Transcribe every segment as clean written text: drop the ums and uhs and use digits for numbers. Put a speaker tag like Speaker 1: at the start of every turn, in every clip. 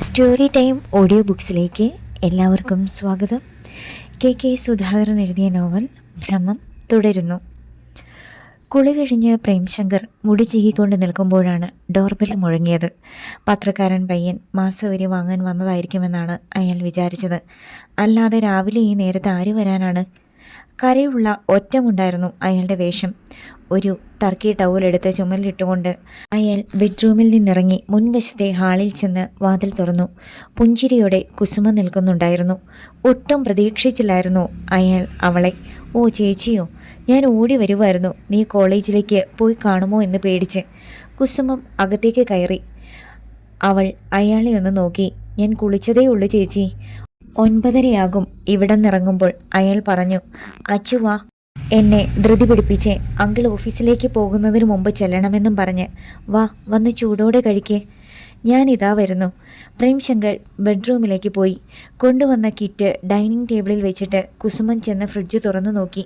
Speaker 1: Story time audio ബുക്സിലേക്ക് എല്ലാവർക്കും സ്വാഗതം. K Sudhakaran എഴുതിയ നോവൽ ഭ്രമം തുടരുന്നു. കുളി കഴിഞ്ഞ് പ്രേംശങ്കർ മുടി ചീകിക്കൊണ്ട് നിൽക്കുമ്പോഴാണ് ഡോർബെൽ മുഴങ്ങിയത്. പത്രക്കാരൻ പയ്യൻ മാസവരി വാങ്ങാൻ വന്നതായിരിക്കുമെന്നാണ് അയാൾ വിചാരിച്ചത്. അല്ലാതെ രാവിലെ ഈ നേരത്ത് ആര് വരാനാണ്? കരയുള്ള ഒറ്റമുണ്ടായിരുന്നു അയാളുടെ വേഷം. ഒരു ടർക്കി ടവലെടുത്ത് ചുമലിട്ടുകൊണ്ട് അയാൾ ബെഡ്റൂമിൽ നിന്നിറങ്ങി മുൻവശത്തെ ഹാളിൽ ചെന്ന് വാതിൽ തുറന്നു. പുഞ്ചിരിയോടെ കുസുമ നിൽക്കുന്നുണ്ടായിരുന്നു. ഒട്ടും പ്രതീക്ഷിച്ചില്ലായിരുന്നു അയാൾ അവളെ. "ഓ ചേച്ചിയോ, ഞാൻ ഓടി വരുമായിരുന്നു നീ കോളേജിലേക്ക് പോയി കാണുമോ എന്ന് പേടിച്ച്." കുസുമം അകത്തേക്ക് കയറി. അവൾ അയാളെ ഒന്ന് നോക്കി. "ഞാൻ കുളിച്ചതേ ഉള്ളൂ ചേച്ചി. 9:30 ഇവിടെ നിന്നിറങ്ങുമ്പോൾ." അയാൾ പറഞ്ഞു. "അച്ചുവാ." എന്നെ ധൃതി പിടിപ്പിച്ച് അങ്കിൾ ഓഫീസിലേക്ക് പോകുന്നതിന് മുമ്പ് ചെല്ലണമെന്നും പറഞ്ഞ്. "വാ, വന്ന് ചൂടോടെ കഴിക്കേ." "ഞാനിതാ വരുന്നു." പ്രേംശങ്കർ ബെഡ്റൂമിലേക്ക് പോയി. കൊണ്ടുവന്ന കിറ്റ് ഡൈനിങ് ടേബിളിൽ വെച്ചിട്ട് കുസുമൻ ചെന്ന് ഫ്രിഡ്ജ് തുറന്നു നോക്കി.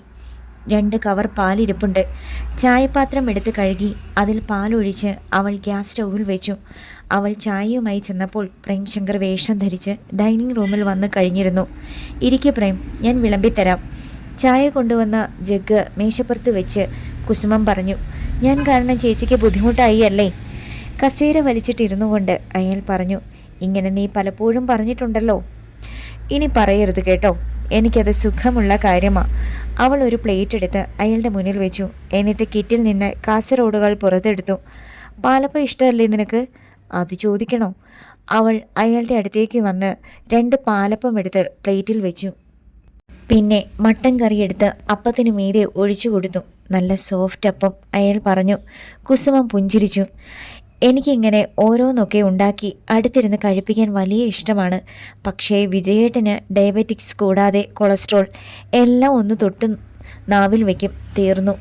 Speaker 1: 2 കവർ പാലിരിപ്പുണ്ട്. ചായപാത്രം എടുത്ത് കഴുകി അതിൽ പാലൊഴിച്ച് അവൾ ഗ്യാസ് സ്റ്റൗവിൽ വെച്ചു. അവൾ ചായയുമായി ചെന്നപ്പോൾ പ്രേംശങ്കർ വേഷം ധരിച്ച് ഡൈനിങ് റൂമിൽ വന്ന് കഴിഞ്ഞിരുന്നു. "ഇരിക്ക് പ്രേം, ഞാൻ വിളമ്പിത്തരാം." ചായ കൊണ്ടുവന്ന ജഗ് മേശപ്പുറത്ത് വെച്ച് കുസുമം പറഞ്ഞു. "ഞാൻ കാരണം ചേച്ചിക്ക് ബുദ്ധിമുട്ടായി അല്ലേ?" കസേര വലിച്ചിട്ടിരുന്നു കൊണ്ട് അയാൾ പറഞ്ഞു. "ഇങ്ങനെ നീ പലപ്പോഴും പറഞ്ഞിട്ടുണ്ടല്ലോ." "ഇനി പറയരുത് കേട്ടോ, എനിക്കത് സുഖമുള്ള കാര്യമാണ്." അവൾ ഒരു പ്ലേറ്റ് എടുത്ത് അയാളുടെ മുന്നിൽ വെച്ചു. എന്നിട്ട് കിറ്റിൽ നിന്ന് കാസറോഡുകൾ പുറത്തെടുത്തു. "പാലപ്പം ഇഷ്ടമല്ലേ നിനക്ക്?" "അത് ചോദിക്കണോ?" അവൾ അയാളുടെ അടുത്തേക്ക് വന്ന് 2 പാലപ്പം എടുത്ത് പ്ലേറ്റിൽ വെച്ചു. പിന്നെ മട്ടൻ കറി എടുത്ത് അപ്പത്തിന് മീതെ ഒഴിച്ചു കൊടുത്തു. "നല്ല സോഫ്റ്റ് അപ്പം," അയാൾ പറഞ്ഞു. കുസുമം പുഞ്ചിരിച്ചു. "എനിക്കിങ്ങനെ ഓരോന്നൊക്കെ ഉണ്ടാക്കി അടുത്തിരുന്ന് കഴിപ്പിക്കാൻ വലിയ ഇഷ്ടമാണ്. പക്ഷേ വിജയേട്ടന് ഡയബറ്റിക്സ് കൂടാതെ കൊളസ്ട്രോൾ എല്ലാം ഒന്ന് തൊട്ട് നാവിൽ വയ്ക്കും. തീർന്നു.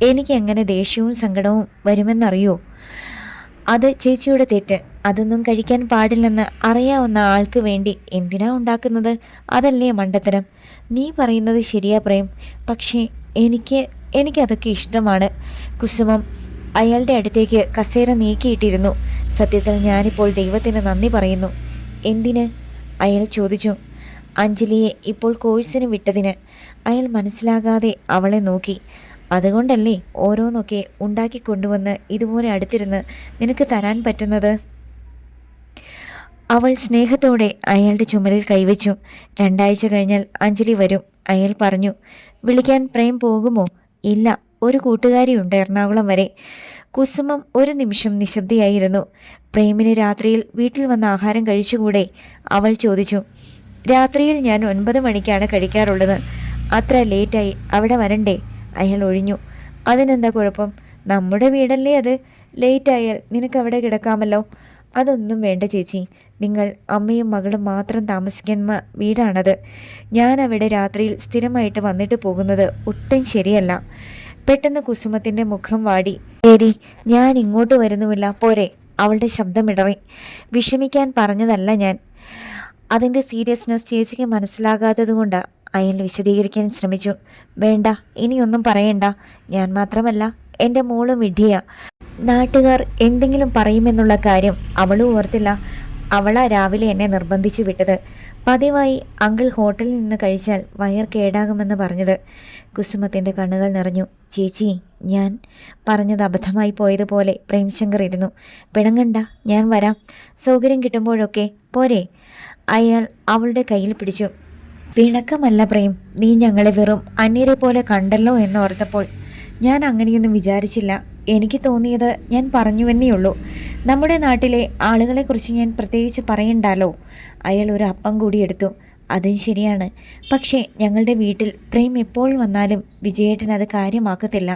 Speaker 1: എനിക്കെങ്ങനെ ദേഷ്യവും സങ്കടവും വരുമെന്നറിയോ? അത് ചേച്ചിയുടെ തെറ്റ്. അതൊന്നും കഴിക്കാൻ പാടില്ലെന്ന് അറിയാവുന്ന ആൾക്ക് വേണ്ടി എന്തിനാ ഉണ്ടാക്കുന്നത്? അതല്ലേ മണ്ടത്തരം." "നീ പറയുന്നത് ശരിയാ പ്രേം, പക്ഷേ എനിക്കതൊക്കെ ഇഷ്ടമാണ്." കുസുമം അയാളുടെ അടുത്തേക്ക് കസേര നീക്കിയിട്ടിരുന്നു. "സത്യത്തിൽ ഞാനിപ്പോൾ ദൈവത്തിന് നന്ദി പറയുന്നു." "എന്തിന്?" അയാൾ ചോദിച്ചു. "അഞ്ജലിയെ ഇപ്പോൾ കോഴ്സിന് വിട്ടതിന്." അയാൾ മനസ്സിലാകാതെ അവളെ നോക്കി. "അതുകൊണ്ടല്ലേ ഓരോന്നൊക്കെ ഉണ്ടാക്കിക്കൊണ്ടുവന്ന് ഇതുപോലെ അടുത്തിരുന്ന് നിനക്ക് തരാൻ പറ്റുന്നത്?" അവൾ സ്നേഹത്തോടെ അയാളുടെ ചുമലിൽ കൈവച്ചു. "2 ആഴ്ച കഴിഞ്ഞാൽ അഞ്ജലി വരും," അയാൾ പറഞ്ഞു. "വിളിക്കാൻ പ്രേം പോകുമോ?" "ഇല്ല, ഒരു കൂട്ടുകാരിയുണ്ട് എറണാകുളം വരെ." കുസുമം ഒരു നിമിഷം നിശബ്ദയായിരുന്നു. "പ്രേമിന് രാത്രിയിൽ വീട്ടിൽ വന്ന് ആഹാരം കഴിച്ചുകൂടെ?" അവൾ ചോദിച്ചു. "രാത്രിയിൽ ഞാൻ 9 മണിക്കാണ് കഴിക്കാറുള്ളത്. അത്ര ലേറ്റായി അവിടെ വരണ്ടേ?" അയാൾ ഒഴിഞ്ഞു. "അതിനെന്താ കുഴപ്പം? നമ്മുടെ വീടല്ലേ അത്. ലേറ്റായാൽ നിനക്കവിടെ കിടക്കാമല്ലോ." "അതൊന്നും വേണ്ട ചേച്ചി. നിങ്ങൾ അമ്മയും മകളും മാത്രം താമസിക്കുന്ന വീടാണത്. ഞാൻ അവിടെ രാത്രിയിൽ സ്ഥിരമായിട്ട് വന്നിട്ട് പോകുന്നത് ഒട്ടും ശരിയല്ല." പെട്ടെന്ന് കുസുമത്തിൻ്റെ മുഖം വാടി. "ശരി, ഞാൻ ഇങ്ങോട്ട് വരുന്നുമില്ല പോരെ?" അവളുടെ ശബ്ദമിടറി. "വിഷമിക്കാൻ പറഞ്ഞതല്ല ഞാൻ. അതിൻ്റെ സീരിയസ്നെസ് ചേച്ചിക്ക് മനസ്സിലാകാത്തതുകൊണ്ട്." അയാൾ വിശദീകരിക്കാൻ ശ്രമിച്ചു. "വേണ്ട, ഇനിയൊന്നും പറയണ്ട. ഞാൻ മാത്രമല്ല, എൻ്റെ മോളും വിഡ്ഢിയാ. നാട്ടുകാർ എന്തെങ്കിലും പറയുമെന്നുള്ള കാര്യം അവളും ഓർത്തില്ല. അവളാ രാവിലെ എന്നെ നിർബന്ധിച്ചു വിട്ടത്. പതിവായി അങ്കിൾ ഹോട്ടലിൽ നിന്ന് കഴിച്ചാൽ വയർ കേടാകുമെന്ന് പറഞ്ഞത്." കുസുമത്തിൻ്റെ കണ്ണുകൾ നിറഞ്ഞു. "ചേച്ചി, ഞാൻ പറഞ്ഞത് അബദ്ധമായി പോയതുപോലെ." പ്രേംശങ്കർ ഇരുന്നു. "പിണങ്ങണ്ട, ഞാൻ വരാം. സൗകര്യം കിട്ടുമ്പോഴൊക്കെ പോരെ?" അയാൾ അവളുടെ കയ്യിൽ പിടിച്ചു. "പിണക്കമല്ല പ്രേം, നീ ഞങ്ങളെ വെറും അന്യരെ പോലെ കണ്ടല്ലോ എന്നോർത്തപ്പോൾ." "ഞാൻ അങ്ങനെയൊന്നും വിചാരിച്ചില്ല. എനിക്ക് തോന്നിയത് ഞാൻ പറഞ്ഞുവെന്നേയുള്ളൂ. നമ്മുടെ നാട്ടിലെ ആളുകളെക്കുറിച്ച് ഞാൻ പ്രത്യേകിച്ച് പറയണ്ടല്ലോ." അയാൾ ഒരു അപ്പം കൂടി എടുത്തു. "അതും ശരിയാണ്. പക്ഷേ ഞങ്ങളുടെ വീട്ടിൽ പ്രേം എപ്പോൾ വന്നാലും വിജയേട്ടൻ അത് കാര്യമാക്കത്തില്ല.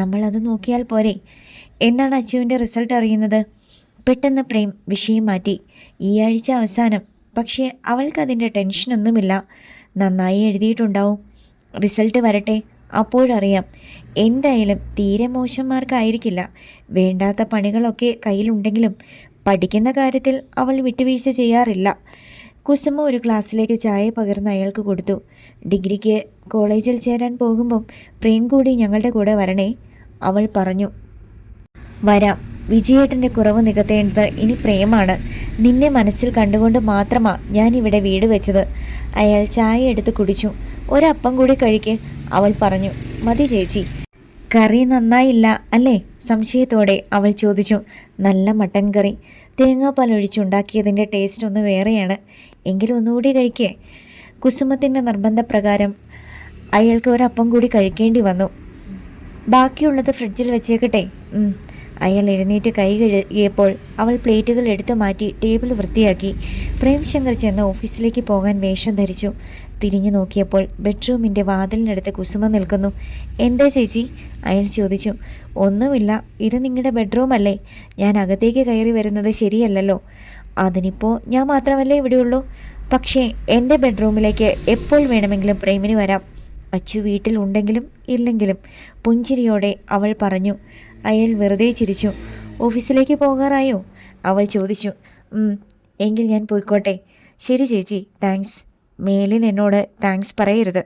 Speaker 1: നമ്മളത് നോക്കിയാൽ പോരെ?" "എന്നാണ് അച്ചുവിൻ്റെ റിസൾട്ട് അറിയുന്നത്?" പെട്ടെന്ന് പ്രേം വിഷയം മാറ്റി. "ഈ ആഴ്ച അവസാനം. പക്ഷേ അവൾക്കതിൻ്റെ ടെൻഷനൊന്നുമില്ല. നന്നായി എഴുതിയിട്ടുണ്ടാവും. റിസൾട്ട് വരട്ടെ, അപ്പോഴറിയാം. എന്തായാലും തീരെ മോശം മാർക്കായിരിക്കില്ല. വേണ്ടാത്ത പണികളൊക്കെ കയ്യിലുണ്ടെങ്കിലും പഠിക്കുന്ന കാര്യത്തിൽ അവൾ വിട്ടുവീഴ്ച ചെയ്യാറില്ല." കുസുമ ഒരു ഗ്ലാസ്സിലേക്ക് ചായ പകർന്ന് അയാൾക്ക് കൊടുത്തു. "ഡിഗ്രിക്ക് കോളേജിൽ ചേരാൻ പോകുമ്പം പ്രേം കൂടി ഞങ്ങളുടെ കൂടെ വരണേ," അവൾ പറഞ്ഞു. "വരാം. വിജയേട്ടൻ്റെ കുറവ് നികത്തേണ്ടത് ഇനി പ്രേമാണ്. നിന്നെ മനസ്സിൽ കണ്ടുകൊണ്ട് മാത്രമാണ് ഞാൻ ഇവിടെ വീട് വെച്ചത്. അയാൾ ചായ എടുത്ത് കുടിച്ചു. ഒരപ്പം കൂടി കഴിക്ക്, അവൾ പറഞ്ഞു. മതി ചേച്ചി. കറി നന്നായില്ല അല്ലേ? സംശയത്തോടെ അവൾ ചോദിച്ചു. നല്ല മട്ടൻ കറി, തേങ്ങാപ്പാൽ ഒഴിച്ചുണ്ടാക്കിയതിൻ്റെ ടേസ്റ്റ് ഒന്ന് വേറെയാണ്. എങ്കിലും ഒന്നുകൂടി കഴിക്കേ. കുസുമത്തിൻ്റെ നിർബന്ധപ്രകാരം അയാൾക്ക് ഒരപ്പം കൂടി കഴിക്കേണ്ടി വന്നു. ബാക്കിയുള്ളത് ഫ്രിഡ്ജിൽ വെച്ചേക്കട്ടെ. അയാൾ എഴുന്നേറ്റ് കൈ കഴുകിയപ്പോൾ അവൾ പ്ലേറ്റുകൾ എടുത്തു മാറ്റി ടേബിൾ വൃത്തിയാക്കി. പ്രേംശങ്കർ ചെന്ന് ഓഫീസിലേക്ക് പോകാൻ വേഷം ധരിച്ചു. തിരിഞ്ഞു നോക്കിയപ്പോൾ ബെഡ്റൂമിൻ്റെ വാതിലിനടുത്ത് കുസുമ നിൽക്കുന്നു. എന്താ ചേച്ചി? അയാൾ ചോദിച്ചു. ഒന്നുമില്ല, ഇത് നിങ്ങളുടെ ബെഡ്റൂം അല്ലേ? ഞാൻ അകത്തേക്ക് കയറി വരുന്നത് ശരിയല്ലല്ലോ. അതിനിപ്പോൾ ഞാൻ മാത്രമല്ലേ ഇവിടെയുള്ളൂ. പക്ഷേ എൻ്റെ ബെഡ്റൂമിലേക്ക് എപ്പോൾ വേണമെങ്കിലും പ്രേമിന് വരാം. അച്ചു വീട്ടിൽ ഉണ്ടെങ്കിലും ഇല്ലെങ്കിലും, പുഞ്ചിരിയോടെ അവൾ പറഞ്ഞു. അയാൾ വെറുതെ ചിരിച്ചു. ഓഫീസിലേക്ക് പോകാറായോ? അവൾ ചോദിച്ചു. എങ്കിൽ ഞാൻ പോയിക്കോട്ടെ. ശരി ചേച്ചി, താങ്ക്സ്. മേലിൽ എന്നോട് താങ്ക്സ് പറയരുത്.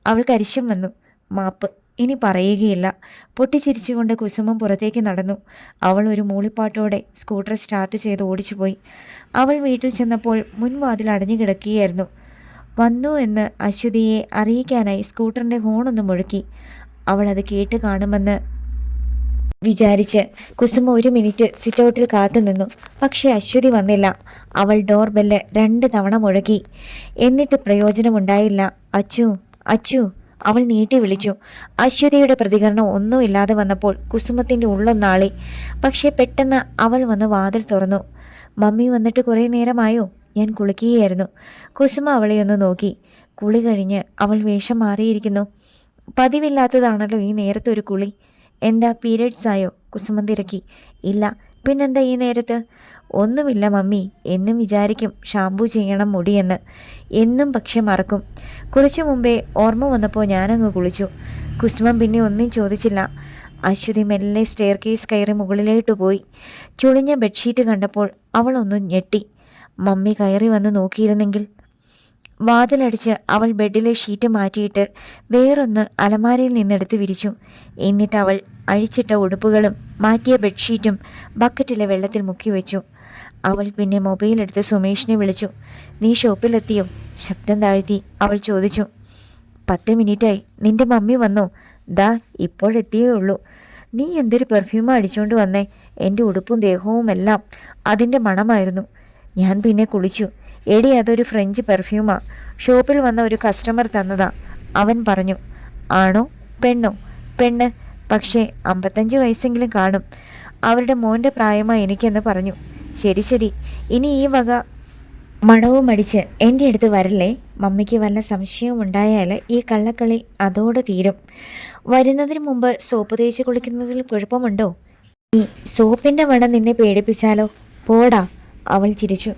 Speaker 1: അവൾക്ക് അരിശം വന്നു. മാപ്പ്, ഇനി പറയുകയില്ല. പൊട്ടിച്ചിരിച്ചുകൊണ്ട് കുസുമം പുറത്തേക്ക് നടന്നു. അവൾ ഒരു മൂളിപ്പാട്ടോടെ സ്കൂട്ടർ സ്റ്റാർട്ട് ചെയ്ത് ഓടിച്ചുപോയി. അവൾ വീട്ടിൽ ചെന്നപ്പോൾ മുൻവാതിൽ അടഞ്ഞു കിടക്കുകയായിരുന്നു. വന്നു എന്ന് അശ്വതിയെ അറിയിക്കാനായി സ്കൂട്ടറിൻ്റെ ഹോണൊന്ന് മുഴക്കി. അവൾ അത് കേട്ട് കാണുമെന്ന് വിചാരിച്ച് കുസുമ 1 മിനിറ്റ് സിറ്റൗട്ടിൽ കാത്തു നിന്നു. പക്ഷേ അശ്വതി വന്നില്ല. അവൾ ഡോർ ബെല്ല് 2 തവണ മുഴക്കി. എന്നിട്ട് പ്രയോജനമുണ്ടായില്ല. അച്ചു, അച്ചു, അവൾ നീട്ടി വിളിച്ചു. അശ്വതിയുടെ പ്രതികരണം ഒന്നുമില്ലാതെ വന്നപ്പോൾ കുസുമത്തിൻ്റെ ഉള്ളൊന്നാളി. പക്ഷേ പെട്ടെന്ന് അവൾ വന്ന് വാതിൽ തുറന്നു. മമ്മി വന്നിട്ട് കുറേ നേരമായോ? ഞാൻ കുളിക്കുകയായിരുന്നു. കുസുമ അവളെ ഒന്ന് നോക്കി. കുളി കഴിഞ്ഞ് അവൾ വേഷം മാറിയിരിക്കുന്നു. പതിവില്ലാത്തതാണല്ലോ ഈ നേരത്തെ ഒരു കുളി. എന്താ, പീരിയഡ്സ് ആയോ? കുസുമം തിരക്കി. ഇല്ല, പിന്നെന്താ ഈ നേരത്ത്? ഒന്നുമില്ല മമ്മി. എന്നും വിചാരിക്കും ഷാമ്പൂ ചെയ്യണം മുടിയെന്ന്. എന്നും പക്ഷെ മറക്കും. കുറച്ചു മുമ്പേ ഓർമ്മ വന്നപ്പോൾ ഞാനങ്ങ് കുളിച്ചു. കുസുമം പിന്നെ ഒന്നും ചോദിച്ചില്ല. അശ്വതി മെല്ലെ സ്റ്റെയർ കേസ് കയറി മുകളിലോട്ട് പോയി. ചുളിഞ്ഞ ബെഡ്ഷീറ്റ് കണ്ടപ്പോൾ അവളൊന്നും ഞെട്ടി. മമ്മി കയറി വന്ന് നോക്കിയിരുന്നെങ്കിൽ. വാതിലടിച്ച് അവൾ ബെഡിലെ ഷീറ്റ് മാറ്റിയിട്ട് വേറൊന്ന് അലമാരയിൽ നിന്നെടുത്ത് വിരിച്ചു. എന്നിട്ട് അവൾ അഴിച്ചിട്ട ഉടുപ്പുകളും മാറ്റിയ ബെഡ്ഷീറ്റും ബക്കറ്റിലെ വെള്ളത്തിൽ മുക്കി വെച്ചു. അവൾ പിന്നെ മൊബൈലെടുത്ത് സുമേഷിനെ വിളിച്ചു. നീ ഷോപ്പിലെത്തിയോ? ശബ്ദം താഴ്ത്തി അവൾ ചോദിച്ചു. 10 മിനിറ്റായി. നിന്റെ മമ്മി വന്നോ? ദാ ഇപ്പോഴെത്തിയേ ഉള്ളൂ. നീ എന്തൊരു പെർഫ്യൂം അടിച്ചുകൊണ്ട് വന്നേ? എൻ്റെ ഉടുപ്പും ദേഹവും എല്ലാം അതിൻ്റെ മണമായിരുന്നു. ഞാൻ പിന്നെ കുളിച്ചു. എടി, അതൊരു ഫ്രഞ്ച് പെർഫ്യൂമാ. ഷോപ്പിൽ വന്ന ഒരു കസ്റ്റമർ തന്നതാ, അവൻ പറഞ്ഞു. ആണോ? പെണ്ണോ? പെണ്ണ്. പക്ഷേ 55 വയസ്സെങ്കിലും കാണും. അവരുടെ മോൻ്റെ പ്രായമാണ് എനിക്കെന്ന് പറഞ്ഞു. ശരി ശരി, ഇനി ഈ വക മണവും അടിച്ച് എൻ്റെ അടുത്ത് വരല്ലേ. മമ്മിക്ക് വല്ല സംശയവും ഉണ്ടായാൽ ഈ കള്ളക്കളി അതോടെ തീരും. വരുന്നതിന് മുമ്പ് സോപ്പ് തേച്ച് കുളിക്കുന്നതിൽ കുഴപ്പമുണ്ടോ? ഈ സോപ്പിൻ്റെ മണം നിന്നെ പേടിപ്പിച്ചാലോ? പോടാ, അവൾ ചിരിച്ചു.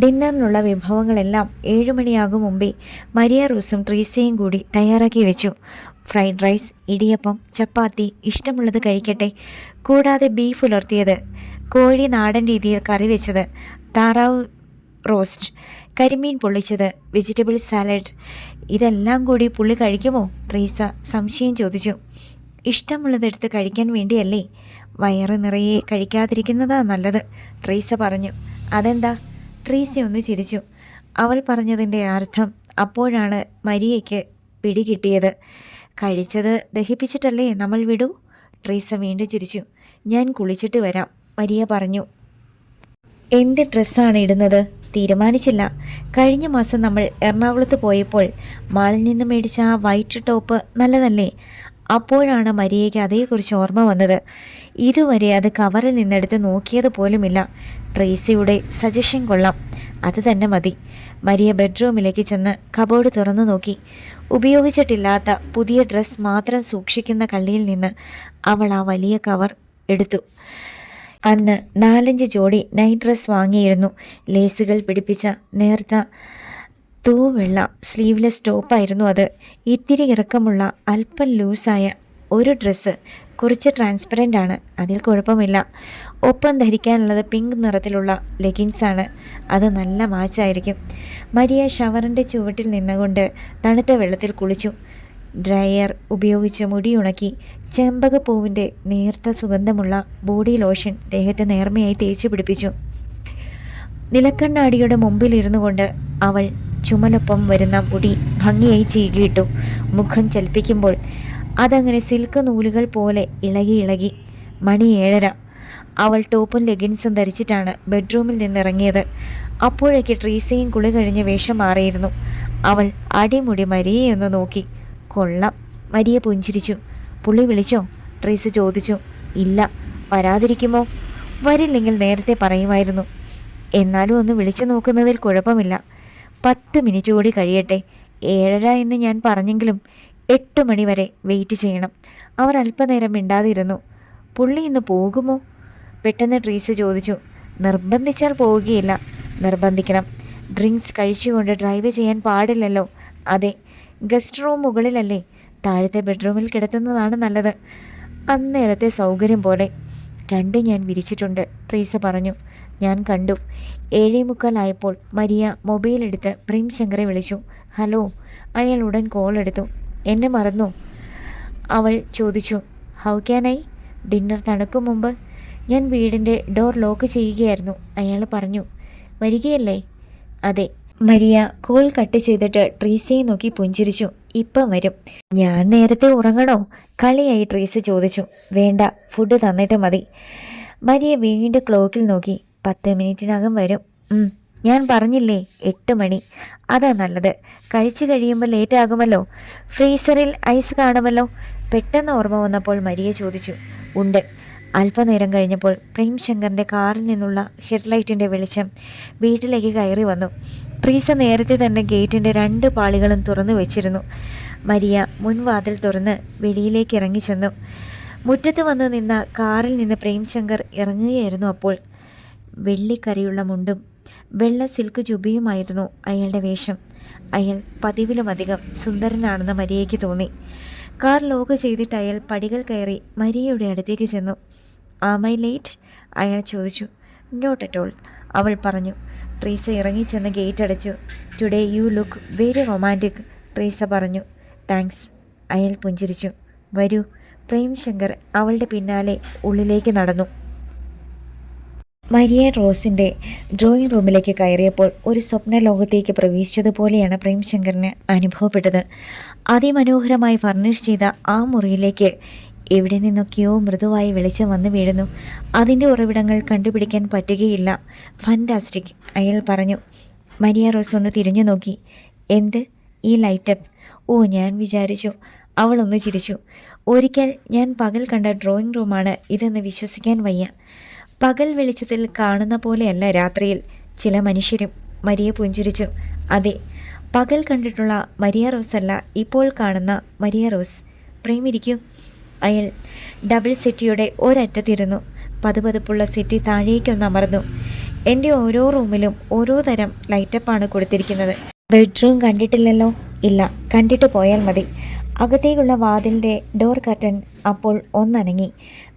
Speaker 1: ഡിന്നറിനുള്ള വിഭവങ്ങളെല്ലാം 7 മണിയാകും മുമ്പേ മരിയ റോസും ട്രീസയും കൂടി തയ്യാറാക്കി വെച്ചു. ഫ്രൈഡ് റൈസ്, ഇടിയപ്പം, ചപ്പാത്തി, ഇഷ്ടമുള്ളത് കഴിക്കട്ടെ. കൂടാതെ ബീഫ് ഉലർത്തിയത്, കോഴി നാടൻ രീതിയിൽ കറി വെച്ചത്, താറാവ് റോസ്റ്റ്, കരിമീൻ പൊള്ളിച്ചത്, വെജിറ്റബിൾ സാലഡ്. ഇതെല്ലാം കൂടി പുള്ളി കഴിക്കുമോ? ട്രീസ സംശയം ചോദിച്ചു. ഇഷ്ടമുള്ളതെടുത്ത് കഴിക്കാൻ വേണ്ടിയല്ലേ. വയറ് നിറയെ കഴിക്കാതിരിക്കുന്നതാ നല്ലത്, ട്രീസ പറഞ്ഞു. അതെന്താ? ട്രീസ ഒന്ന് ചിരിച്ചു. അവൾ പറഞ്ഞതിൻ്റെ അർത്ഥം അപ്പോഴാണ് മരിയയ്ക്ക് പിടികിട്ടിയത്. കഴിച്ചത് ദഹിപ്പിച്ചിട്ടല്ലേ നമ്മൾ വിടൂ? ട്രീസ വീണ്ടും ചിരിച്ചു. ഞാൻ കുളിച്ചിട്ട് വരാം, മരിയ പറഞ്ഞു. എന്ത് ഡ്രസ്സാണ് ഇടുന്നത്? തീരുമാനിച്ചില്ല. കഴിഞ്ഞ മാസം നമ്മൾ എറണാകുളത്ത് പോയപ്പോൾ മാളിൽ നിന്ന് മേടിച്ച ആ വൈറ്റ് ടോപ്പ് നല്ലതല്ലേ? അപ്പോഴാണ് മരിയയ്ക്ക് അതേക്കുറിച്ച് ഓർമ്മ വന്നത്. ഇതുവരെ അത് കവറിൽ നിന്നെടുത്ത് നോക്കിയത് പോലുമില്ല. ട്രേസിയുടെ സജഷൻ കൊള്ളാം, അത് തന്നെ മതി. മരിയ ബെഡ്റൂമിലേക്ക് ചെന്ന് കബോർഡ് തുറന്നു നോക്കി. ഉപയോഗിച്ചിട്ടില്ലാത്ത പുതിയ ഡ്രസ്സ് മാത്രം സൂക്ഷിക്കുന്ന കള്ളിയിൽ നിന്ന് അവൾ ആ വലിയ കവർ എടുത്തു. അന്ന് 4-5 ജോഡി നൈറ്റ് ഡ്രസ്സ് വാങ്ങിയിരുന്നു. ലേസുകൾ പിടിപ്പിച്ച നേർത്ത തൂവെള്ള സ്ലീവ്ലെസ് ടോപ്പായിരുന്നു അത്. ഇത്തിരി ഇറക്കമുള്ള അല്പം ലൂസായ ഒരു ഡ്രസ്സ്, കുറച്ച് ട്രാൻസ്പെറൻ്റ് ആണ്, അതിൽ കുഴപ്പമില്ല. ഒപ്പം ധരിക്കാനുള്ളത് പിങ്ക് നിറത്തിലുള്ള ലെഗിൻസാണ്, അത് നല്ല മാച്ചായിരിക്കും. മരിയ ഷവറിൻ്റെ ചുവട്ടിൽ നിന്നുകൊണ്ട് തണുത്ത വെള്ളത്തിൽ കുളിച്ചു. ഡ്രയർ ഉപയോഗിച്ച് മുടി ഉണക്കി ചെമ്പകപ്പൂവിൻ്റെ നേർത്ത സുഗന്ധമുള്ള ബോഡി ലോഷൻ ദേഹത്തെ നേർമയായി തേച്ചു പിടിപ്പിച്ചു. നിലക്കണ്ണാടിയുടെ മുമ്പിലിരുന്നു കൊണ്ട് അവൾ ചുമലൊപ്പം വരുന്ന മുടി ഭംഗിയായി ചീകിയിട്ടു. മുഖം ചലിപ്പിക്കുമ്പോൾ അതങ്ങനെ സിൽക്ക് നൂലുകൾ പോലെ ഇളകി ഇളകി. മണി 7:30. അവൾ ടോപ്പും ലെഗിൻസും ധരിച്ചിട്ടാണ് ബെഡ്റൂമിൽ നിന്നിറങ്ങിയത്. അപ്പോഴേക്ക് ട്രീസയും കുളി കഴിഞ്ഞ് വേഷം മാറിയിരുന്നു. അവൾ അടിമുടി മരിയെ ഒന്ന് നോക്കി. കൊള്ളാം. മരിയ പുഞ്ചിരിച്ചു. പുള്ളി വിളിച്ചോ? ട്രീസ ചോദിച്ചു. ഇല്ല. വരാതിരിക്കുമോ? വരില്ലെങ്കിൽ നേരത്തെ പറയുമായിരുന്നു. എന്നാലും ഒന്ന് വിളിച്ചു നോക്കുന്നതിൽ കുഴപ്പമില്ല. 10 മിനിറ്റ് കൂടി കഴിയട്ടെ. 7:30 എന്ന് ഞാൻ പറഞ്ഞെങ്കിലും 8 മണി വരെ വെയിറ്റ് ചെയ്യണം. അവർ അല്പനേരം മിണ്ടാതിരുന്നു. പുള്ളി ഇന്ന് പോകുമോ? പെട്ടെന്ന് ട്രീസ ചോദിച്ചു. നിർബന്ധിച്ചാൽ പോവുകയില്ല. നിർബന്ധിക്കണം. ഡ്രിങ്ക്സ് കഴിച്ചുകൊണ്ട് ഡ്രൈവ് ചെയ്യാൻ പാടില്ലല്ലോ. അതെ. ഗസ്റ്റ് റൂം മുകളിലല്ലേ? താഴത്തെ ബെഡ്റൂമിൽ കിടത്തുന്നതാണ് നല്ലത്. അന്നേരത്തെ സൗകര്യം പോലെ. ഞാൻ വിരിച്ചിട്ടുണ്ട്, ട്രീസ പറഞ്ഞു. ഞാൻ കണ്ടു. 7:45 മരിയ മൊബൈലെടുത്ത് പ്രേംശങ്കറെ വിളിച്ചു. ഹലോ. അയാൾ ഉടൻ കോൾ എടുത്തു. എന്നെ മറന്നു? അവൾ ചോദിച്ചു. How can I? ഡിന്നർ തണുക്കും മുമ്പ് ഞാൻ വീടിൻ്റെ ഡോർ ലോക്ക് ചെയ്യുകയായിരുന്നു, അയാൾ പറഞ്ഞു. വരികയല്ലേ? അതെ. മരിയ കോൾ കട്ട് ചെയ്തിട്ട് ട്രീസയെ നോക്കി പുഞ്ചിരിച്ചു. ഇപ്പം വരും. ഞാൻ നേരത്തെ ഉറങ്ങണോ? കളിയായി ട്രീസ ചോദിച്ചു. വേണ്ട, ഫുഡ് തന്നിട്ട് മതി. മരിയ വീണ്ടും ക്ലോക്കിൽ നോക്കി. 10 മിനിറ്റിനകം വരും. ഞാൻ പറഞ്ഞില്ലേ 8 മണി. അതാ നല്ലത്. കഴിച്ചു കഴിയുമ്പോൾ ലേറ്റ് ആകുമല്ലോ. ഫ്രീസറിൽ ഐസ് കാണുമല്ലോ. പെട്ടെന്ന് ഓർമ്മ വന്നപ്പോൾ മരിയ ചോദിച്ചു. ഉണ്ട്. അല്പനേരം കഴിഞ്ഞപ്പോൾ പ്രേംശങ്കറിൻ്റെ കാറിൽ നിന്നുള്ള ഹെഡ്ലൈറ്റിൻ്റെ വെളിച്ചം വീട്ടിലേക്ക് കയറി വന്നു. ട്രീസ നേരത്തെ തന്നെ ഗേറ്റിൻ്റെ 2 പാളികളും തുറന്നു വെച്ചിരുന്നു. മരിയ മുൻവാതിൽ തുറന്ന് വെളിയിലേക്ക് ഇറങ്ങിച്ചെന്നു. മുറ്റത്ത് വന്ന് നിന്ന കാറിൽ നിന്ന് പ്രേംശങ്കർ ഇറങ്ങുകയായിരുന്നു. അപ്പോൾ വെള്ളിക്കരയുള്ള മുണ്ടും വെള്ള സിൽക്ക് ജുബിയുമായിരുന്നു അയാളുടെ വേഷം. അയാൾ പതിവിലുമധികം സുന്ദരനാണെന്ന് മരിയയ്ക്ക് തോന്നി. കാർ ലോക്ക് ചെയ്തിട്ട് അയാൾ പടികൾ കയറി മരിയയുടെ അടുത്തേക്ക് ചെന്നു. Am I late? അയാൾ ചോദിച്ചു. നോട്ട് അറ്റ് ഓൾ, അവൾ പറഞ്ഞു. ട്രീസ ഇറങ്ങിച്ചെന്ന് ഗേറ്റ് അടച്ചു. Today you look very romantic, Treesa പറഞ്ഞു. താങ്ക്സ്, അയാൾ പുഞ്ചിരിച്ചു. വരൂ. പ്രേംശങ്കർ അവളുടെ പിന്നാലെ ഉള്ളിലേക്ക് നടന്നു. മരിയ റോസിൻ്റെ ഡ്രോയിങ് റൂമിലേക്ക് കയറിയപ്പോൾ ഒരു സ്വപ്ന ലോകത്തേക്ക് പ്രവേശിച്ചതുപോലെയാണ് പ്രേംശങ്കറിന് അനുഭവപ്പെട്ടത്. അതിമനോഹരമായി ഫർണിഷ് ചെയ്ത ആ മുറിയിലേക്ക് എവിടെ നിന്നൊക്കെയോ മൃദുവായി വെളിച്ചം വന്നു വീഴുന്നു. അതിൻ്റെ ഉറവിടങ്ങൾ കണ്ടുപിടിക്കാൻ പറ്റുകയില്ല. ഫാന്റാസ്റ്റിക്, അയാൾ പറഞ്ഞു. മരിയ റോസ് ഒന്ന് തിരിഞ്ഞു നോക്കി. എന്ത്? ഈ ലൈറ്റപ്പ്? ഓ, ഞാൻ വിചാരിച്ചു. അവളൊന്ന് ചിരിച്ചു. ഒരിക്കൽ ഞാൻ പകൽ കണ്ട ഡ്രോയിങ് റൂമാണ് ഇതെന്ന് വിശ്വസിക്കാൻ വയ്യ. പകൽ വെളിച്ചത്തിൽ കാണുന്ന പോലെയല്ല രാത്രിയിൽ ചില മനുഷ്യരും. മരിയ പുഞ്ചിരിച്ചു. അതെ, പകൽ കണ്ടിട്ടുള്ള മരിയ റോസ് അല്ല ഇപ്പോൾ കാണുന്ന മരിയ റോസ്. പ്രേമിരിക്കൂ. അയാൾ ഡബിൾ സെറ്റിയുടെ ഒരറ്റത്തിരുന്നു. പതുപതുപ്പുള്ള സെറ്റി താഴേക്കൊന്ന് അമർന്നു. എൻ്റെ ഓരോ റൂമിലും ഓരോ തരം ലൈറ്റപ്പാണ് കൊടുത്തിരിക്കുന്നത്. ബെഡ്റൂം കണ്ടിട്ടില്ലല്ലോ? ഇല്ല, കണ്ടിട്ട് പോയാൽ മതി. അകത്തേക്കുള്ള വാതിലിൻ്റെ ഡോർ കർട്ടൻ അപ്പോൾ ഒന്നനങ്ങി.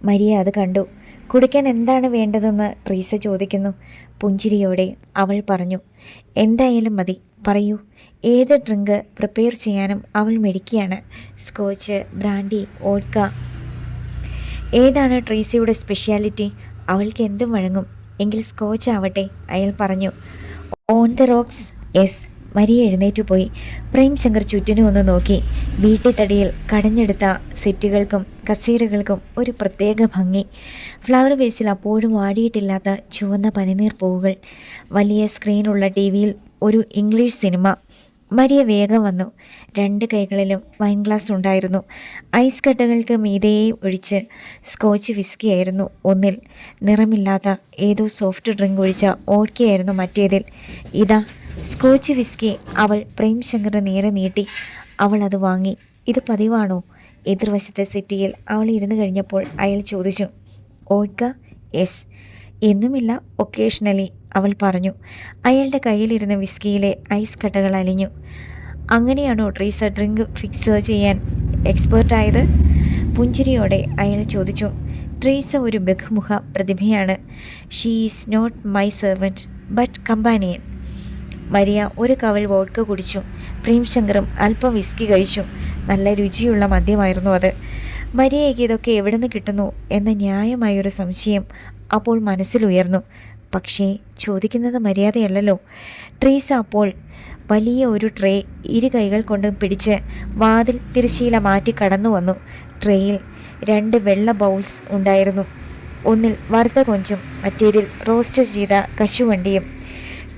Speaker 1: മരിയ അത് കണ്ടു. കുടിക്കാൻ എന്താണ് വേണ്ടതെന്ന് ട്രീസ ചോദിക്കുന്നു. പുഞ്ചിരിയോടെ അവൾ പറഞ്ഞു. എന്തായാലും മതി, പറയൂ. ഏത് ഡ്രിങ്ക് പ്രിപ്പയർ ചെയ്യാനും അവൾ മിടുക്കിയാണ്. Scotch, brandy, vodka. ഏതാണ് ട്രീസയുടെ സ്പെഷ്യാലിറ്റി? അവൾക്ക് എന്തും വഴങ്ങും. എങ്കിൽ സ്കോച്ച് ആവട്ടെ, അയാൾ പറഞ്ഞു. On the rocks? Yes. Maria എഴുന്നേറ്റു പോയി. പ്രേംശങ്കർ ചുറ്റിനും ഒന്ന് നോക്കി. വീട്ടിത്തടിയിൽ കടഞ്ഞെടുത്ത സെറ്റുകൾക്കും കസേരകൾക്കും ഒരു പ്രത്യേക ഭംഗി. ഫ്ലവർ വേസിൽ അപ്പോഴും വാടിയിട്ടില്ലാത്ത ചുവന്ന പനിനീർ പൂവുകൾ. വലിയ സ്ക്രീനുള്ള TV-യിൽ ഒരു ഇംഗ്ലീഷ് സിനിമ. മരിയ വേഗം വന്നു. 2 കൈകളിലും വൈൻ ഗ്ലാസ് ഉണ്ടായിരുന്നു. ഐസ് കട്ടകൾക്ക് മീതയെ ഒഴിച്ച് സ്കോച്ച് വിസ്കിയായിരുന്നു ഒന്നിൽ. നിറമില്ലാത്ത ഏതോ സോഫ്റ്റ് ഡ്രിങ്ക് ഒഴിച്ച ഓട്കയായിരുന്നു മറ്റേതിൽ. ഇതാ സ്കോച്ച് വിസ്കി. അവൾ പ്രേംശങ്കറിന് നേരെ നീട്ടി. അവൾ അത് വാങ്ങി. ഇത് പതിവാണോ? എതിർവശത്തെ സെറ്റിയിൽ അവൾ ഇരുന്ന് കഴിഞ്ഞപ്പോൾ അയാൾ ചോദിച്ചു. ഓട്ക? യെസ്. എന്നുമില്ല, ഒക്കേഷണലി, അവൾ പറഞ്ഞു. അയാളുടെ കയ്യിലിരുന്ന വിസ്കിയിലെ ഐസ് കട്ടകൾ അലിഞ്ഞു. അങ്ങനെയാണോ ട്രീസ ഡ്രിങ്ക് ഫിക്സ് ചെയ്യാൻ എക്സ്പേർട്ടായത്? പുഞ്ചിരിയോടെ അയാൾ ചോദിച്ചു. ട്രീസ ഒരു ബഹുമുഖ പ്രതിഭയാണ്. She is not my servant but companion. Maria ഒരു കവൾ വോഡ്ക കുടിച്ചു. പ്രേംശങ്കറും അല്പം വിസ്കി കഴിച്ചു. നല്ല രുചിയുള്ള മദ്യമായിരുന്നു അത്. മരിയയ്ക്ക് ഇതൊക്കെ എവിടെ നിന്ന് കിട്ടുന്നു എന്ന ന്യായമായൊരു സംശയം അപ്പോൾ മനസ്സിലുയർന്നു. പക്ഷേ ചോദിക്കുന്നത് മര്യാദയല്ലല്ലോ. ട്രീസ അപ്പോൾ വലിയ ഒരു ട്രേ ഇരു കൈകൾ കൊണ്ടും പിടിച്ച് വാതിൽ തിരശ്ശീല മാറ്റി കടന്നു വന്നു. ട്രേയിൽ 2 വെള്ള ബൗൾസ് ഉണ്ടായിരുന്നു. ഒന്നിൽ വറുത്ത കൊഞ്ചും മറ്റേതിൽ റോസ്റ്റ് ചെയ്ത കശുവണ്ടിയും.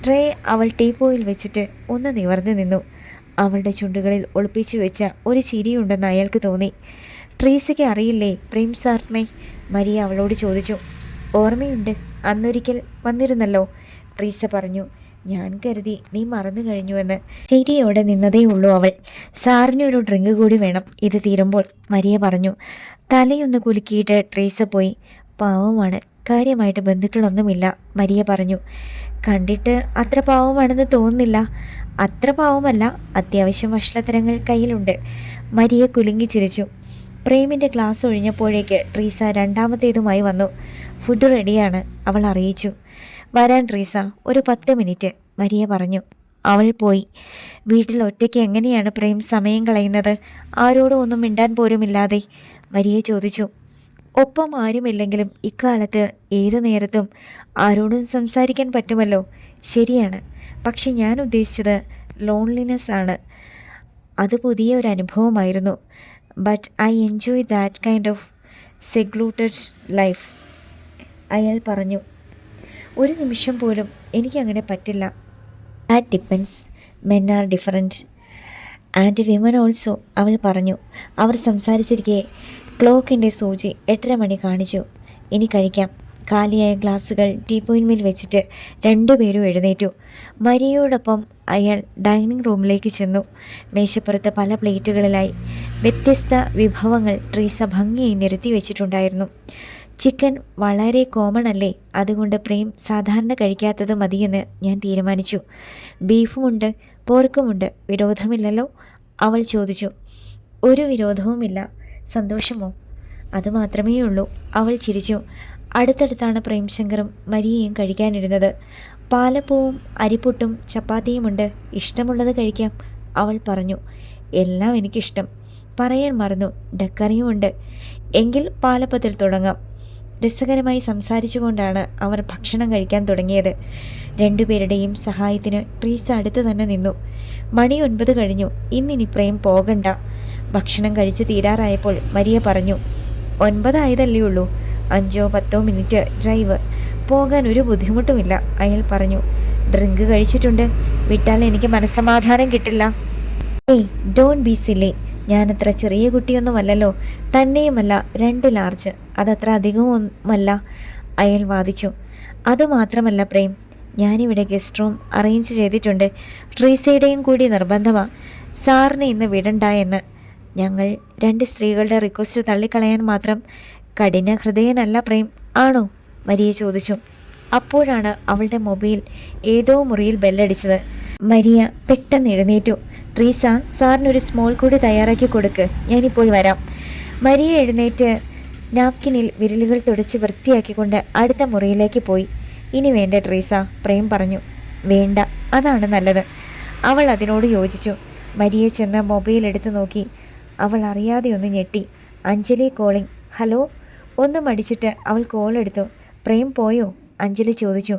Speaker 1: ട്രേ അവൾ ടീപ്പോയിൽ വെച്ചിട്ട് ഒന്ന് നിവർന്നു നിന്നു. അവളുടെ ചുണ്ടുകളിൽ ഒളിപ്പിച്ചു വെച്ച ഒരു ചിരിയുണ്ടെന്ന് അയാൾക്ക് തോന്നി. ട്രീസയ്ക്ക് അറിയില്ലേ പ്രേം സാറിനെ? മരിയ അവളോട് ചോദിച്ചു. ഓർമ്മയുണ്ട്, അന്നൊരിക്കൽ വന്നിരുന്നല്ലോ, ട്രീസ പറഞ്ഞു. ഞാൻ കരുതി നീ മറന്നു കഴിഞ്ഞുവെന്ന്. ചിരിയോടെ നിന്നതേ ഉള്ളൂ അവൾ. സാറിന് ഒരു ഡ്രിങ്ക് കൂടി വേണം ഇത് തീരുമ്പോൾ, മരിയ പറഞ്ഞു. തലയൊന്ന് കുലുക്കിയിട്ട് ട്രീസ പോയി. പാവമാണ്, കാര്യമായിട്ട് ബന്ധുക്കളൊന്നുമില്ല, മരിയ പറഞ്ഞു. കണ്ടിട്ട് അത്ര പാവമാണെന്ന് തോന്നുന്നില്ല. അത്ര പാവമല്ല, അത്യാവശ്യം വഷളത്തരങ്ങൾ കയ്യിലുണ്ട്. മരിയ കുലുങ്ങി ചിരിച്ചു. പ്രേമിൻ്റെ ക്ലാസ് ഒഴിഞ്ഞപ്പോഴേക്ക് ട്രീസ രണ്ടാമത്തേതുമായി വന്നു. ഫുഡ് റെഡിയാണ്, അവൾ അറിയിച്ചു. വരാൻ ട്രീസ, ഒരു 10 മിനിറ്റ്, മരിയ പറഞ്ഞു. അവൾ പോയി. വീട്ടിൽ ഒറ്റയ്ക്ക് എങ്ങനെയാണ് പ്രേം സമയം കളയുന്നത്? ആരോടും ഒന്നും മിണ്ടാൻ പോലുമില്ലാതെ? മരിയ ചോദിച്ചു. ഒപ്പം ആരുമില്ലെങ്കിലും ഇക്കാലത്ത് ഏതു നേരത്തും ആരോടും സംസാരിക്കാൻ പറ്റുമല്ലോ. ശരിയാണ്, പക്ഷെ ഞാൻ ഉദ്ദേശിച്ചത് ലോൺലിനെസ് ആണ്. അത് പുതിയ ഒരു അനുഭവമായിരുന്നു. But I enjoy that kind of secluded life, അയാൾ പറഞ്ഞു. ഒരു നിമിഷം പോലും എനിക്കങ്ങനെ പറ്റില്ല. That depends, men are different and women also, അവൾ പറഞ്ഞു. അവർ സംസാരിച്ചിരിക്കെ ക്ലോക്കിൻ്റെ സൂചി 8:30 മണി കാണിച്ചു. ഇനി കഴിക്കാം. കാലിയായ ഗ്ലാസുകൾ ടീപ്പോയിന്മേൽ വെച്ചിട്ട് 2 പേരും എഴുന്നേറ്റു. മരിയയോടൊപ്പം അയാൾ ഡൈനിങ് റൂമിലേക്ക് ചെന്നു. മേശപ്പുറത്ത് പല പ്ലേറ്റുകളിലായി വ്യത്യസ്ത വിഭവങ്ങൾ ട്രീസ ഭംഗിയായി നിരത്തി വെച്ചിട്ടുണ്ടായിരുന്നു. ചിക്കൻ വളരെ കോമൺ അല്ലേ, അതുകൊണ്ട് പ്രേം സാധാരണ കഴിക്കാത്തത് മതിയെന്ന് ഞാൻ തീരുമാനിച്ചു. ബീഫുമുണ്ട്, പോർക്കുമുണ്ട്. വിരോധമില്ലല്ലോ, അവൾ ചോദിച്ചു. ഒരു വിരോധവുമില്ല. സന്തോഷമോ? അതുമാത്രമേ ഉള്ളൂ, അവൾ ചിരിച്ചു. അടുത്തടുത്താണ് പ്രേംശങ്കറും മരിയയും കഴിക്കാനിരുന്നത്. പാലപ്പവും അരിപ്പുട്ടും ചപ്പാത്തിയുമുണ്ട്. ഇഷ്ടമുള്ളത് കഴിക്കാം, അവൾ പറഞ്ഞു. എല്ലാം എനിക്കിഷ്ടം. പറയാൻ മറന്നു, ഡക്കറിയുമുണ്ട്. എങ്കിൽ പാലപ്പത്തിൽ തുടങ്ങാം. രസകരമായി സംസാരിച്ചുകൊണ്ടാണ് അവർ ഭക്ഷണം കഴിക്കാൻ തുടങ്ങിയത്. 2 പേരുടെയും സഹായത്തിന് ട്രീസ അടുത്ത് തന്നെ നിന്നു. മണി 9 കഴിഞ്ഞു. ഇന്നിനി പ്രേം പോകണ്ട. ഭക്ഷണം കഴിച്ച് തീരാറായപ്പോൾ മരിയ പറഞ്ഞു. 9 ആയതല്ലേ ഉള്ളൂ, 5-10 മിനിറ്റ് ഡ്രൈവ്. പോകാൻ ഒരു ബുദ്ധിമുട്ടുമില്ല, അയാൾ പറഞ്ഞു. ഡ്രിങ്ക് കഴിച്ചിട്ടുണ്ട്, വിട്ടാൽ എനിക്ക് മനസ്സമാധാനം കിട്ടില്ല. ഏയ് ഡോണ്ട് ബി സില്ലി, ഞാനത്ര ചെറിയ കുട്ടിയൊന്നുമല്ലല്ലോ. തന്നെയുമല്ല 2 ലാർജ്, അതത്ര അധികവുമല്ല, അയാൾ വാദിച്ചു. അതുമാത്രമല്ല പ്രേം, ഞാനിവിടെ ഗസ്റ്റ് റൂം അറേഞ്ച് ചെയ്തിട്ടുണ്ട്. ട്രീസയുടെയും കൂടി നിർബന്ധമാണ്. സാറിനെ ഇന്ന് വിടണ്ട എന്ന്. ഞങ്ങൾ 2 സ്ത്രീകളുടെ റിക്വസ്റ്റ് തള്ളിക്കളയാൻ മാത്രം കഠിന ഹൃദയനല്ല പ്രേം, ആണോ? മരിയ ചോദിച്ചു. അപ്പോഴാണ് അവളുടെ മൊബൈൽ ഏതോ മുറിയിൽ ബെല്ലടിച്ചത്. മരിയ പെട്ടെന്ന് എഴുന്നേറ്റു. ട്രീസ, സാറിനൊരു സ്മോൾ കൂടി തയ്യാറാക്കി കൊടുക്ക്, ഞാനിപ്പോൾ വരാം. മരിയ എഴുന്നേറ്റ് നാപ്കിനിൽ വിരലുകൾ തുടച്ച് വൃത്തിയാക്കിക്കൊണ്ട് അടുത്ത മുറിയിലേക്ക് പോയി. ഇനി വേണ്ട ട്രീസ, പ്രേം പറഞ്ഞു. വേണ്ട, അതാണ് നല്ലത്, അവൾ അതിനോട് യോജിച്ചു. മരിയ ചെന്ന് മൊബൈൽ എടുത്ത് നോക്കി. അവൾ അറിയാതെ ഒന്ന് ഞെട്ടി. അഞ്ജലി കോളിംഗ്. ഹലോ. ഒന്ന് മടിച്ചിട്ട് അവൾ കോൾ എടുത്തു. പ്രേം പോയോ? അഞ്ജലി ചോദിച്ചു.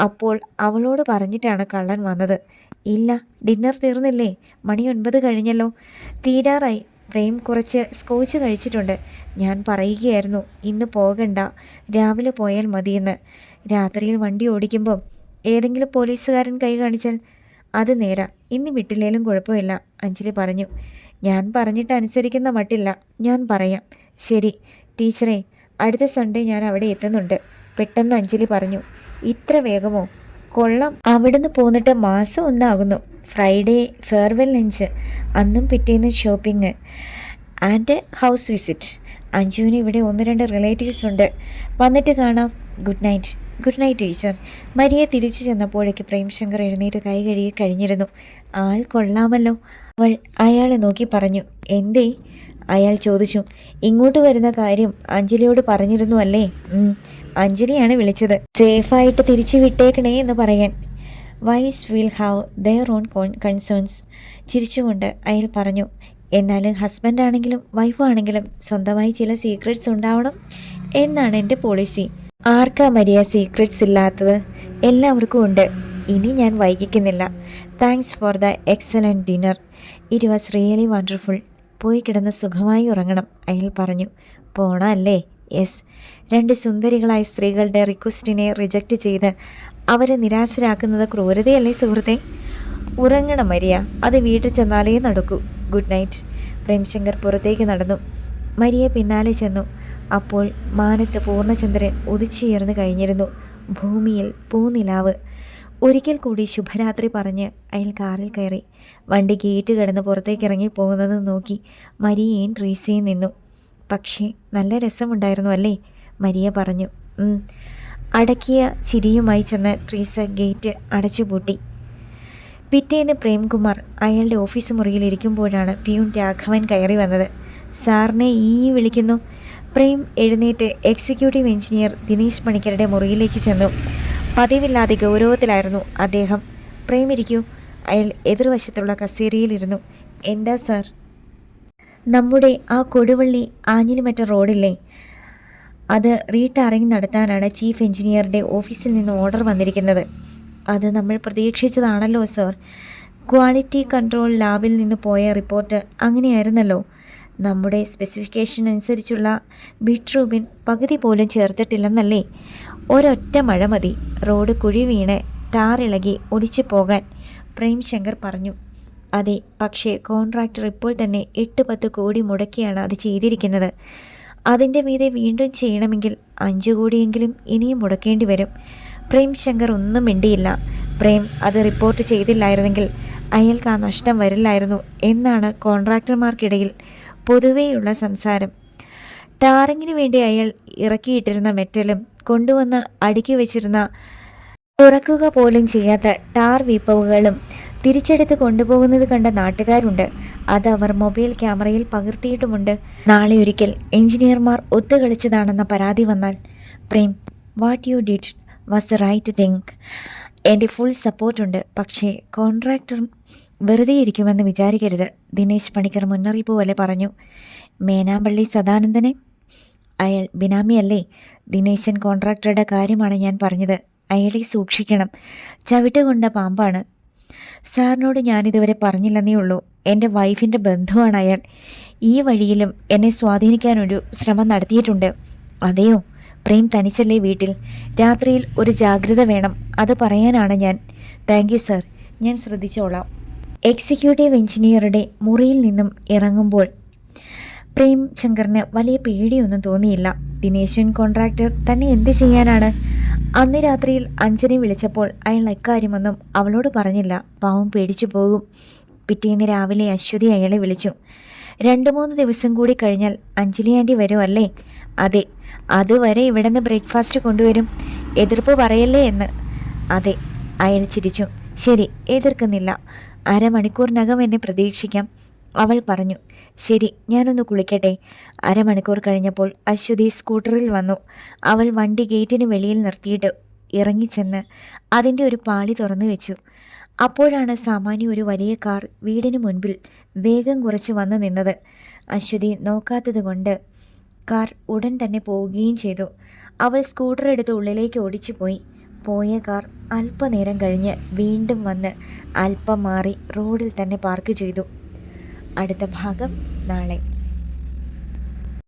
Speaker 1: അപ്പോൾ അവളോട് പറഞ്ഞിട്ടാണ് കള്ളൻ വന്നത്. ഇല്ല, ഡിന്നർ തീർന്നില്ലേ? മണി 9 കഴിഞ്ഞല്ലോ. തീരാറായി. പ്രേം കുറച്ച് സ്കോച്ച് കഴിച്ചിട്ടുണ്ട്. ഞാൻ പറയുകയായിരുന്നു ഇന്ന് പോകണ്ട, രാവിലെ പോയാൽ മതിയെന്ന്. രാത്രിയിൽ വണ്ടി ഓടിക്കുമ്പം ഏതെങ്കിലും പോലീസുകാരൻ കൈ കാണിച്ചാൽ അത് നേരാ. ഇന്ന് വിട്ടില്ലേലും കുഴപ്പമില്ല, അഞ്ജലി പറഞ്ഞു. ഞാൻ പറഞ്ഞിട്ട് അനുസരിക്കുന്ന മട്ടില്ല. ഞാൻ പറയാം. ശരി ടീച്ചറെ, അടുത്ത സൺഡേ ഞാൻ അവിടെ എത്തുന്നുണ്ട്, പെട്ടെന്ന് അഞ്ജലി പറഞ്ഞു. ഇത്ര വേഗമോ? കൊള്ളാം. അവിടുന്ന് പോന്നിട്ട് മാസം 1 ആകുന്നു. ഫ്രൈഡേ ഫെയർവെൽ ലഞ്ച്, അന്നും പിറ്റേന്ന് ഷോപ്പിംഗ് ആൻഡ് ഹൗസ് വിസിറ്റ്. അഞ്ജുവിന് ഇവിടെ 1-2 റിലേറ്റീവ്സ് ഉണ്ട്. വന്നിട്ട് കാണാം. Good night. Good night teacher. Maria തിരിച്ചു ചെന്നപ്പോഴേക്ക് പ്രേംശങ്കർ എഴുന്നേറ്റ് കൈ കഴുകി കഴിഞ്ഞിരുന്നു. ആൾ കൊള്ളാമല്ലോ, അവൾ അയാളെ നോക്കി പറഞ്ഞു. എന്തേ? അയാൾ ചോദിച്ചു. ഇങ്ങോട്ട് വരുന്ന കാര്യം അഞ്ജലിയോട് പറഞ്ഞിരുന്നു അല്ലേ? അഞ്ജലിയാണ് വിളിച്ചത്. സേഫായിട്ട് തിരിച്ചു വിട്ടേക്കണേ എന്ന് പറയാൻ. Wives will have their own concerns. ചിരിച്ചുകൊണ്ട് അയാൾ പറഞ്ഞു. എന്നാലും ഹസ്ബൻഡാണെങ്കിലും വൈഫാണെങ്കിലും സ്വന്തമായി ചില സീക്രട്സ് ഉണ്ടാവണം എന്നാണ് എൻ്റെ പോളിസി. ആർക്കാ മരിയ സീക്രട്സ് ഇല്ലാത്തത്? എല്ലാവർക്കും ഉണ്ട്. ഇനി ഞാൻ വൈകിക്കുന്നില്ല. Thanks for the excellent dinner. It was really wonderful. പോയി കിടന്ന് സുഖമായി ഉറങ്ങണം, അയാൾ പറഞ്ഞു. പോണം അല്ലേ? യെസ്. രണ്ട് സുന്ദരികളായ സ്ത്രീകളുടെ റിക്വസ്റ്റിനെ റിജക്റ്റ് ചെയ്ത് അവരെ നിരാശരാക്കുന്നത് ക്രൂരതയല്ലേ സുഹൃത്തെ? ഉറങ്ങണം മരിയ, അത് വീട്ടിൽ ചെന്നാലേ നടക്കൂ. Good night. പ്രേംശങ്കർ പുറത്തേക്ക് നടന്നു. മരിയ പിന്നാലെ ചെന്നു. അപ്പോൾ മാനത്ത് പൂർണ്ണചന്ദ്രൻ ഉദിച്ചുയർന്നു കഴിഞ്ഞിരുന്നു. ഭൂമിയിൽ പൂനിലാവ്. ഒരിക്കൽ കൂടി ശുഭരാത്രി പറഞ്ഞ് അയാൾ കാറിൽ കയറി. വണ്ടി ഗേറ്റ് കടന്ന് പുറത്തേക്ക് ഇറങ്ങി പോകുന്നത് നോക്കി മരിയയും ട്രീസയും നിന്നു. പക്ഷേ നല്ല രസമുണ്ടായിരുന്നു അല്ലേ? മരിയ പറഞ്ഞു. അടക്കിയ ചിരിയുമായി ചെന്ന് ട്രീസ ഗേറ്റ് അടച്ചുപൂട്ടി. പിറ്റേന്ന് പ്രേംകുമാർ അയാളുടെ ഓഫീസ് മുറിയിൽ ഇരിക്കുമ്പോഴാണ് പ്യൂൺ രാഘവൻ കയറി വന്നത്. സാറിനെ വിളിക്കുന്നു. പ്രേം എഴുന്നേറ്റ് എക്സിക്യൂട്ടീവ് എഞ്ചിനീയർ ദിനേശ് പണിക്കരുടെ മുറിയിലേക്ക് ചെന്നു. പതിവില്ലാതെ ഗൗരവത്തിലായിരുന്നു അദ്ദേഹം. പ്രേം ഇരിക്കൂ. അയാൾ എതിർവശത്തുള്ള കസേരയിലിരുന്നു. എന്താ സാർ? നമ്മുടെ ആ കൊടുവള്ളി ആഞ്ഞിലിമറ്റ റോഡില്ലേ, അത് റീടാറിംഗ് നടത്താനാണ് ചീഫ് എഞ്ചിനീയറുടെ ഓഫീസിൽ നിന്ന് ഓർഡർ വന്നിരിക്കുന്നത്. അത് നമ്മൾ പ്രതീക്ഷിച്ചതാണല്ലോ സാർ. ക്വാളിറ്റി കൺട്രോൾ ലാബിൽ നിന്ന് പോയ റിപ്പോർട്ട് അങ്ങനെയായിരുന്നല്ലോ. നമ്മുടെ സ്പെസിഫിക്കേഷൻ അനുസരിച്ചുള്ള ബിട്രൂബിൻ പകുതി പോലും ചേർത്തിട്ടില്ലെന്നല്ലേ? ഒരൊറ്റ മഴ മതി റോഡ് കുഴി വീണ് ടാറിളകി ഒലിച്ചു പോകാൻ, പ്രേംശങ്കർ പറഞ്ഞു. അതെ, പക്ഷേ കോൺട്രാക്ടർ ഇപ്പോൾ തന്നെ 8-10 കോടി മുടക്കിയാണ് അത് ചെയ്തിരിക്കുന്നത്. അതിൻ്റെ മീതെ വീണ്ടും ചെയ്യണമെങ്കിൽ 5 കോടിയെങ്കിലും ഇനിയും മുടക്കേണ്ടി വരും. പ്രേംശങ്കർ ഒന്നും മിണ്ടിയില്ല. പ്രേം അത് റിപ്പോർട്ട് ചെയ്തില്ലായിരുന്നെങ്കിൽ അയാൾക്ക് ആ നഷ്ടം വരില്ലായിരുന്നു എന്നാണ് കോൺട്രാക്ടർമാർക്കിടയിൽ പൊതുവെയുള്ള സംസാരം. ടാറിങ്ങിന് വേണ്ടി അയാൾ ഇറക്കിയിട്ടിരുന്ന മെറ്റലും കൊണ്ടുവന്ന് അടുക്കി വെച്ചിരുന്ന തുറക്കുക പോലും ചെയ്യാത്ത ടാർ വീപ്പവുകളും തിരിച്ചെടുത്ത് കൊണ്ടുപോകുന്നത് കണ്ട നാട്ടുകാരുണ്ട്. അത് അവർ മൊബൈൽ ക്യാമറയിൽ പകർത്തിയിട്ടുമുണ്ട്. നാളെ ഒരിക്കൽ എഞ്ചിനീയർമാർ ഒത്തുകളിച്ചതാണെന്ന പരാതി വന്നാൽ, Prem, what you did was the right thing. എൻ്റെ ഫുൾ സപ്പോർട്ടുണ്ട്. പക്ഷേ കോൺട്രാക്ടർ വെറുതെ ഇരിക്കുമെന്ന് വിചാരിക്കരുത്, ദിനേശ് പണിക്കർ മുന്നറിയിപ്പ് പോലെ പറഞ്ഞു. മേനാമ്പള്ളി സദാനന്ദനെ? അയാൾ ബിനാമിയല്ലേ? ദിനേശൻ കോൺട്രാക്ടറുടെ കാര്യമാണ് ഞാൻ പറഞ്ഞത്. അയാളെ സൂക്ഷിക്കണം. ചവിട്ടുകൊണ്ട പാമ്പാണ്. സാറിനോട് ഞാനിതുവരെ പറഞ്ഞില്ലെന്നേ ഉള്ളൂ. എൻ്റെ വൈഫിൻ്റെ ബന്ധുവാണ് അയാൾ. ഈ വഴിയിലും എന്നെ സ്വാധീനിക്കാനൊരു ശ്രമം നടത്തിയിട്ടുണ്ട്. അതെയോ? പ്രേം തനിച്ചല്ലേ വീട്ടിൽ? രാത്രിയിൽ ഒരു ജാഗ്രത വേണം, അത് പറയാനാണ് ഞാൻ. താങ്ക് യു സാർ, ഞാൻ ശ്രദ്ധിച്ചോളാം. എക്സിക്യൂട്ടീവ് എഞ്ചിനീയറുടെ മുറിയിൽ നിന്നും ഇറങ്ങുമ്പോൾ പ്രേം ശങ്കറിന് വലിയ പേടിയൊന്നും തോന്നിയില്ല. ദിനേശൻ കോൺട്രാക്ടർ തന്നെ എന്ത് ചെയ്യാനാണ്? അന്ന് രാത്രിയിൽ അഞ്ജനെ വിളിച്ചപ്പോൾ അയാൾ ഇക്കാര്യമൊന്നും അവളോട് പറഞ്ഞില്ല. പാവം പേടിച്ചു പോകും. പിറ്റേന്ന് രാവിലെ അശ്വതി അയാളെ വിളിച്ചു. 2-3 ദിവസം കൂടി കഴിഞ്ഞാൽ അഞ്ജലി ആൻറ്റി വരും അല്ലേ? അതെ, അതുവരെ ഇവിടെ നിന്ന് ബ്രേക്ക്ഫാസ്റ്റ് കൊണ്ടുവരും. എതിർപ്പ് പറയല്ലേ എന്ന്. അതെ, അയാൾ ചിരിച്ചു. ശരി, എതിർക്കുന്നില്ല. 1/2 മണിക്കൂറിനകം എന്നെ പ്രതീക്ഷിക്കാം, അവൾ പറഞ്ഞു. ശരി, ഞാനൊന്ന് കുളിക്കട്ടെ. 1/2 മണിക്കൂർ കഴിഞ്ഞപ്പോൾ അശ്വതി സ്കൂട്ടറിൽ വന്നു. അവൾ വണ്ടി ഗേറ്റിന് വെളിയിൽ നിർത്തിയിട്ട് ഇറങ്ങിച്ചെന്ന് അതിൻ്റെ ഒരു പാളി തുറന്നു വെച്ചു. അപ്പോഴാണ് സാമാന്യ ഒരു വലിയ കാർ വീടിന് മുൻപിൽ വേഗം കുറച്ച് വന്ന് നിന്നത്. അശ്വതി നോക്കാത്തത് കൊണ്ട് കാർ ഉടൻ തന്നെ പോവുകയും ചെയ്തു. അവൾ സ്കൂട്ടർ എടുത്ത് ഉള്ളിലേക്ക് ഓടിച്ചു പോയി. പോയ കാർ അല്പനേരം കഴിഞ്ഞ് വീണ്ടും വന്ന് അല്പം മാറി റോഡിൽ തന്നെ പാർക്ക് ചെയ്തു. അടുത്ത ഭാഗം നാളെ.